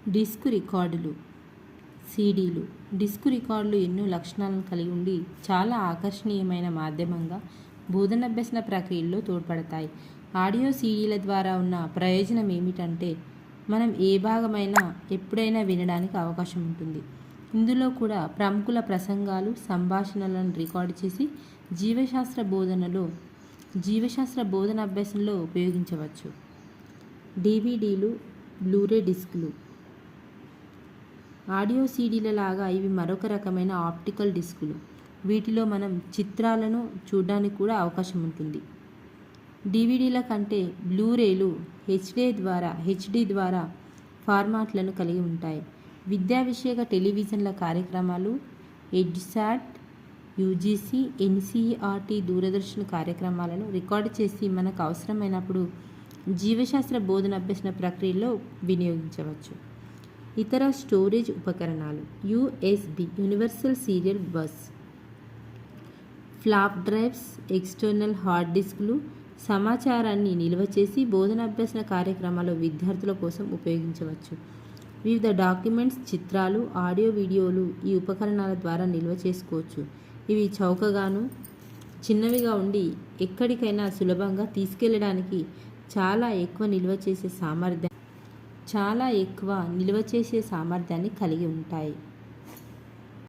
Disc రికార్డులు, సీడీలు. Disc రికార్డులు ఎన్నో లక్షణాలను కలిగి ఉండి చాలా ఆకర్షణీయమైన మాధ్యమంగా బోధనాభ్యసన ప్రక్రియల్లో తోడ్పడతాయి. ఆడియో సీడీల ద్వారా ఉన్న ప్రయోజనం ఏమిటంటే మనం ఏ భాగమైనా ఎప్పుడైనా వినడానికి అవకాశం ఉంటుంది. ఇందులో కూడా ప్రముఖుల ప్రసంగాలు, సంభాషణలను రికార్డు చేసి జీవశాస్త్ర బోధనాభ్యాసంలో ఉపయోగించవచ్చు. డివిడీలు, బ్లూరే డిస్కులు. ఆడియో సీడీల లాగా ఇవి మరొక రకమైన ఆప్టికల్ డిస్కులు. వీటిలో మనం చిత్రాలను చూడడానికి కూడా అవకాశం ఉంటుంది. డివిడీల కంటే బ్లూరేలు హెచ్డి ద్వారా ఫార్మాట్లను కలిగి ఉంటాయి. విద్యా విషయక టెలివిజన్ల కార్యక్రమాలు, ఎడ్యుసాట్, యూజీసీ, ఎన్సీఈఆర్టీ, దూరదర్శన్ కార్యక్రమాలను రికార్డు చేసి మనకు అవసరమైనప్పుడు జీవశాస్త్ర బోధనాభ్యసన ప్రక్రియలో వినియోగించవచ్చు. ఇతర స్టోరేజ్ ఉపకరణాలు: USB universal serial bus, floppy drives, external hard డిస్కులు సమాచారాన్ని నిల్వ చేసి బోధనాభ్యసన కార్యక్రమాల్లో విద్యార్థుల కోసం ఉపయోగించవచ్చు. వివిధ డాక్యుమెంట్స్, చిత్రాలు, ఆడియో, వీడియోలు ఈ ఉపకరణాల ద్వారా నిల్వ చేసుకోవచ్చు. ఇవి చౌకగాను, చిన్నవిగా ఉండి ఎక్కడికైనా సులభంగా తీసుకెళ్లడానికి చాలా ఎక్కువ నిల్వ చేసే సామర్థ్యాన్ని కలిగి ఉంటాయి.